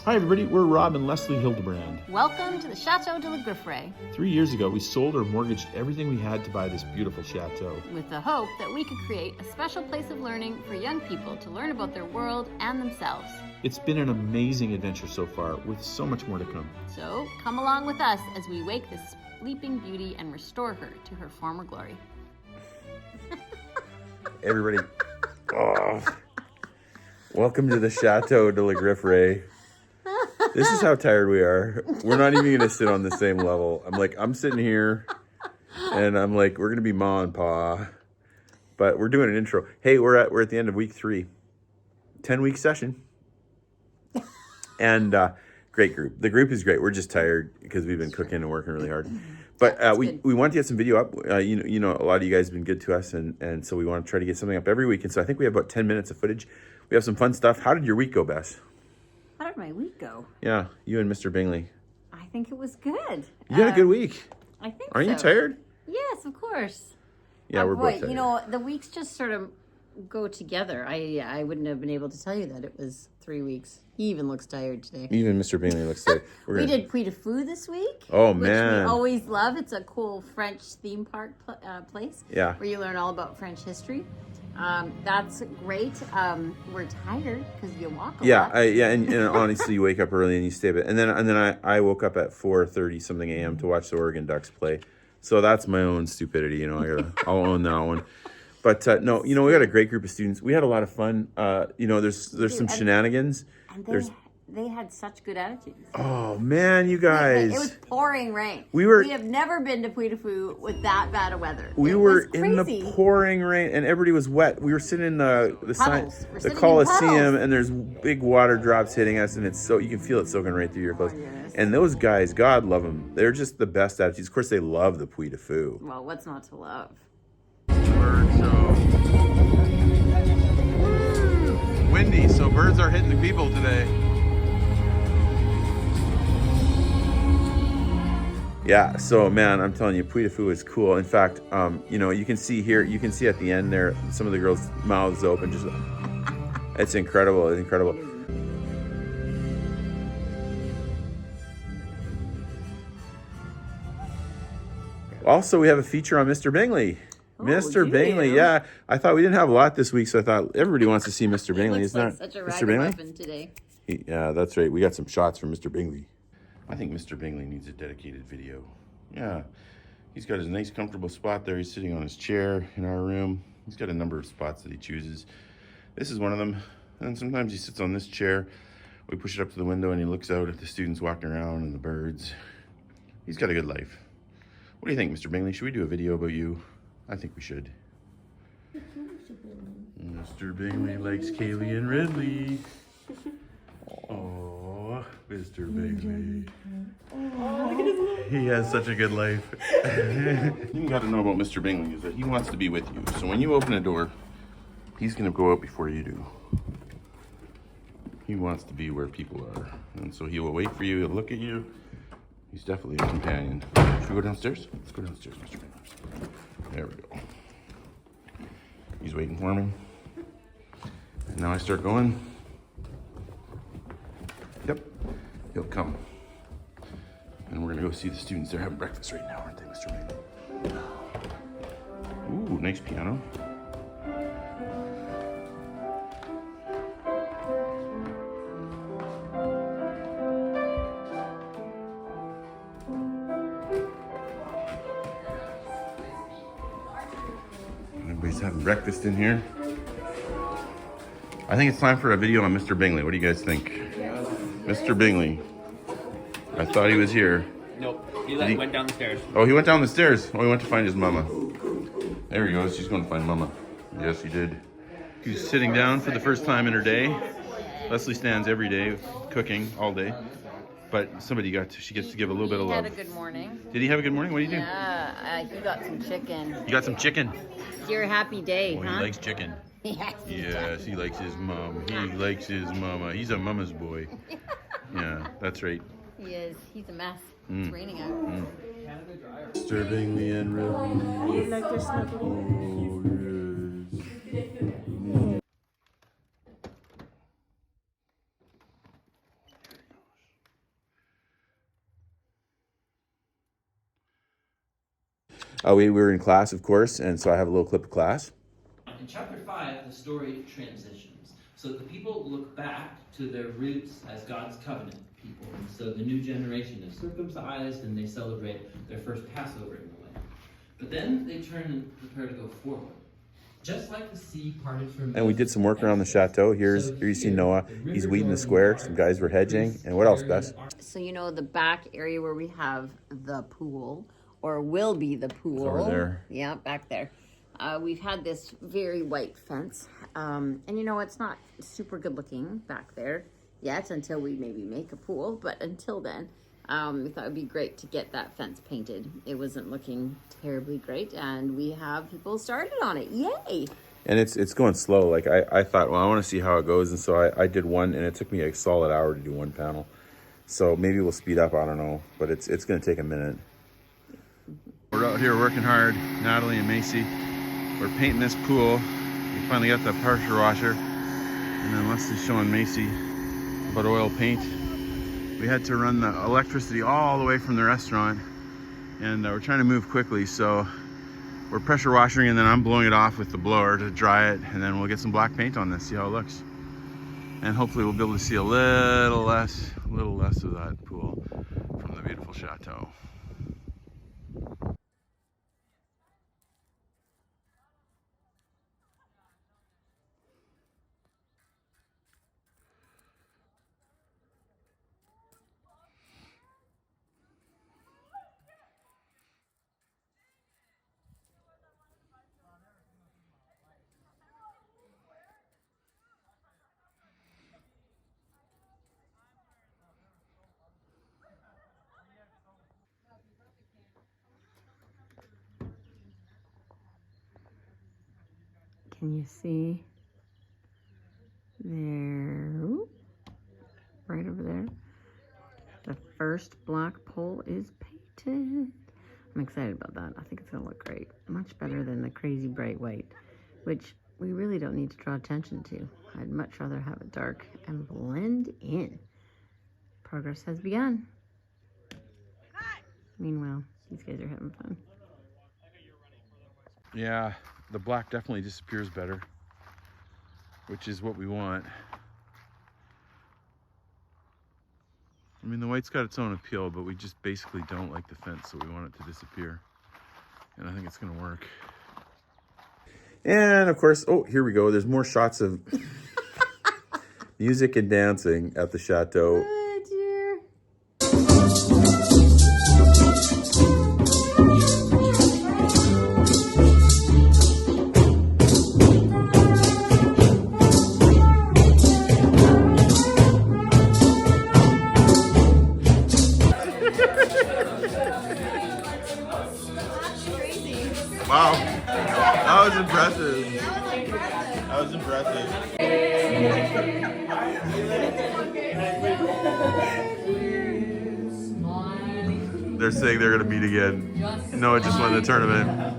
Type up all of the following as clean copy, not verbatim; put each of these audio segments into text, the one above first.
Hi everybody, we're Rob and Leslie Hildebrand. Welcome to the Château de la Grifferaie. 3 years ago, we sold or mortgaged everything we had to buy this beautiful chateau. With the hope that we could create a special place of learning for young people to learn about their world and themselves. It's been an amazing adventure so far, with so much more to come. So come along with us as we wake this sleeping beauty and restore her to her former glory. Everybody, welcome to the Château de la Grifferaie. This is how tired we are. We're not even gonna sit on the same level. I'm sitting here, and I'm like, we're gonna be ma and pa, but we're doing an intro. Hey, we're at the end of week 3, 10-week session, and great group. The group is great. We're just tired because we've been cooking and working really hard. But we want to get some video up. You know, a lot of you guys have been good to us, and so we want to try to get something up every week. And so I think we have about 10 minutes of footage. We have some fun stuff. How did your week go, Bess? How did my week go? Yeah, you and Mr. Bingley. I think it was good. You had a good week. I think Aren't so. you tired? Yes, of course. Yeah, we're both tired. You know, the weeks just sort of go together. I wouldn't have been able to tell you that it was 3 weeks. He even looks tired today. Even Mr. Bingley looks tired. We did Puy Du Fou this week. Oh, which man. we always love. It's a cool French theme park place. Yeah. Where you learn all about French history. That's great. We're tired because you walk a lot. And honestly, you wake up early and you stay a bit. And then I woke up at 4:30 something a.m. to watch the Oregon Ducks play. So that's my own stupidity, you know. I'll own that one. But no, you know, we got a great group of students. We had a lot of fun. You know, there's some shenanigans. And they had such good attitudes. Oh man, you guys! It was pouring rain. We have never been to Puy Du Fou with that bad of weather. We were in the pouring rain, and everybody was wet. We were sitting in the Coliseum, and there's big water drops hitting us, and you can feel it soaking right through your clothes. Oh, yes. And those guys, God love them. They're just the best attitudes. Of course, they love the Puy Du Fou. Well, what's not to love? Bird show. Windy, so birds are hitting the people today. Yeah, so man, I'm telling you, Puy Du Fou is cool. In fact, you know, you can see at the end there, some of the girls' mouths open. Just, it's incredible. It's incredible. Also, we have a feature on Mr. Bingley. Mr. Bingley, yeah. I thought we didn't have a lot this week, so I thought everybody wants to see Mr. Bingley. Looks like such a ragamuffin today. Yeah, that's right. We got some shots from Mr. Bingley. I think Mr. Bingley needs a dedicated video. Yeah, he's got his nice comfortable spot there. He's sitting on his chair in our room. He's got a number of spots that he chooses. This is one of them. And sometimes he sits on this chair. We push it up to the window and he looks out at the students walking around and the birds. He's got a good life. What do you think, Mr. Bingley? Should we do a video about you? I think we should. Mr. Bingley likes Kaylee and Ridley. Oh, Mr. Bingley. He has such a good life. You got to know about Mr. Bingley is that he wants to be with you. So when you open a door, he's going to go out before you do. He wants to be where people are. And so he will wait for you. He'll look at you. He's definitely a companion. Should we go downstairs? Let's go downstairs, Mr. Bingley. There we go. He's waiting for me. And now I start going. Yep, he'll come. And we're gonna go see the students. They're having breakfast right now, aren't they, Mr. Bingley? Ooh, nice piano. Everybody's having breakfast in here. I think it's time for a video on Mr. Bingley. What do you guys think? Mr. Bingley. I thought he was here. Nope. He went down the stairs. Oh, he went down the stairs. Oh, he went to find his mama. There he goes. She's going to find mama. Yes, he did. He's sitting down for the first time in her day. Leslie stands every day cooking all day. But she gets to give a little bit of love. He had a good morning. Did he have a good morning? What did he do? Yeah, he got some chicken. You got some chicken? It's your happy day, He likes chicken. Yes, he likes his mom. He likes his mama. He's a mama's boy. Yeah, that's right. He is. He's a mess. It's raining out. Mr. Bingley and Ridley. You like your snuggly? Oh, yes. We were in class, of course, and so I have a little clip of class. In chapter 5, the story transitions. So the people look back to their roots as God's covenant people. And so the new generation is circumcised and they celebrate their first Passover in the land. But then they turn and prepare to go forward. Just like the sea parted from... And we did some work around the chateau. Here you see Noah. He's weeding the square. Some guys were hedging. And what else, Bess? So you know the back area where we have the pool, or will be the pool. It's over there. Yeah, back there. We've had this very white fence. And you know, it's not super good looking back there yet until we maybe make a pool. But until then, we thought it would be great to get that fence painted. It wasn't looking terribly great, and we have people started on it. Yay! And it's going slow. Like I thought, well, I want to see how it goes, and so I did one, and it took me a solid hour to do one panel. So maybe we'll speed up. I don't know, but it's going to take a minute. We're out here working hard, Natalie and Macy. We're painting this pool. We finally got the pressure washer, and then Leslie's showing Macy about oil paint. We had to run the electricity all the way from the restaurant, and we're trying to move quickly, so we're pressure washing, and then I'm blowing it off with the blower to dry it, and then we'll get some black paint on this, see how it looks. And hopefully we'll be able to see a little less of that pool from the beautiful chateau. Can you see there? Ooh, right over there. The first black pole is painted. I'm excited about that. I think it's gonna look great. Much better than the crazy bright white, which we really don't need to draw attention to. I'd much rather have it dark and blend in. Progress has begun. Meanwhile, these guys are having fun. Yeah, the black definitely disappears better, which is what we want. I mean, the white's got its own appeal, but we just basically don't like the fence, so we want it to disappear. And I think it's gonna work. And of course, oh, here we go. There's more shots of music and dancing at the chateau. Oh dear. Wow, that was impressive. That was impressive. They're saying they're gonna meet again. Noah just won the tournament.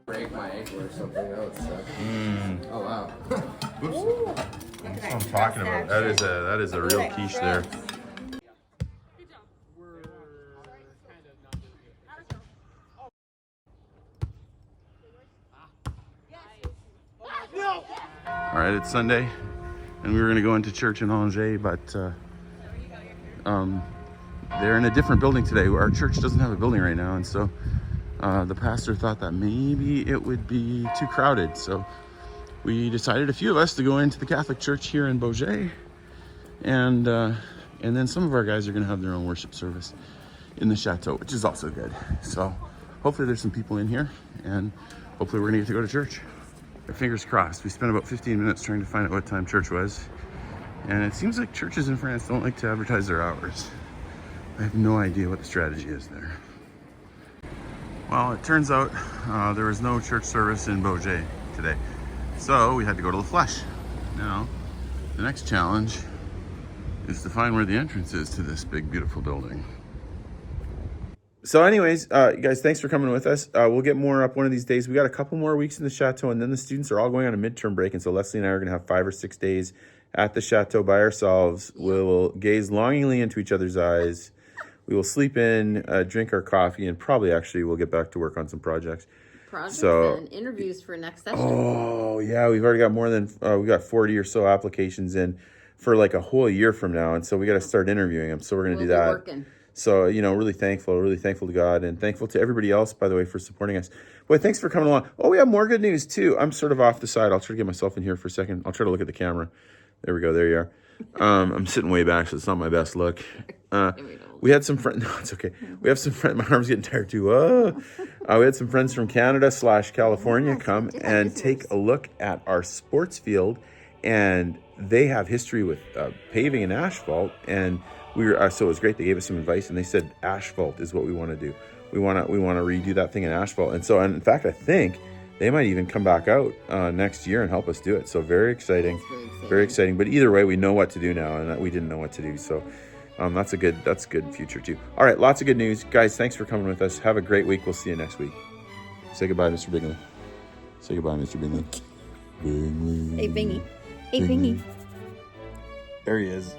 Break my ankle or something. That would suck. Oh wow. Oops. That's what I'm talking about. That is a real quiche there. All right, it's Sunday, and we were going to go into church in Angers, but they're in a different building today. Our church doesn't have a building right now, and so the pastor thought that maybe it would be too crowded. So we decided, a few of us, to go into the Catholic church here in Beaujais, and then some of our guys are going to have their own worship service in the chateau, which is also good. So hopefully there's some people in here, and hopefully we're going to get to go to church. Fingers crossed. We spent about 15 minutes trying to find out what time church was, and it seems like churches in France don't like to advertise their hours. I have no idea what the strategy is there. Well, it turns out there was no church service in Beaujais today, so we had to go to La Flèche. Now, The next challenge is to find where the entrance is to this big, beautiful building. So anyways, you guys, thanks for coming with us. We'll get more up one of these days. We got a couple more weeks in the Chateau, and then the students are all going on a midterm break. And so Leslie and I are going to have 5 or 6 days at the Chateau by ourselves. We will gaze longingly into each other's eyes. We will sleep in, drink our coffee, and probably actually we'll get back to work on some projects. And interviews for next session. Oh, yeah, we've already got more than, we got 40 or so applications in for like a whole year from now. And so we got to start interviewing them. So we're going to do that. Working. So, you know, really thankful to God, and thankful to everybody else, by the way, for supporting us. Boy, thanks for coming along. Oh, we have more good news, too. I'm sort of off the side. I'll try to get myself in here for a second. I'll try to look at the camera. There we go. There you are. I'm sitting way back, so it's not my best look. We had some friends. No, it's okay. We have some friends. My arm's getting tired, too. We had some friends from Canada/California come and take a look at our sports field, and they have history with paving and asphalt, and we were so it was great. They gave us some advice, and they said asphalt is what we want to do. We want to redo that thing in asphalt, and in fact, I think they might even come back out next year and help us do it. So very exciting, very exciting. But either way, we know what to do now, and we didn't know what to do. So that's a good future too. All right, lots of good news, guys. Thanks for coming with us. Have a great week. We'll see you next week. Say goodbye, Mr. Bingley. Say goodbye, Mr. Bingley. Bingley. Hey, Bingy. Hey, Bingy. There he is.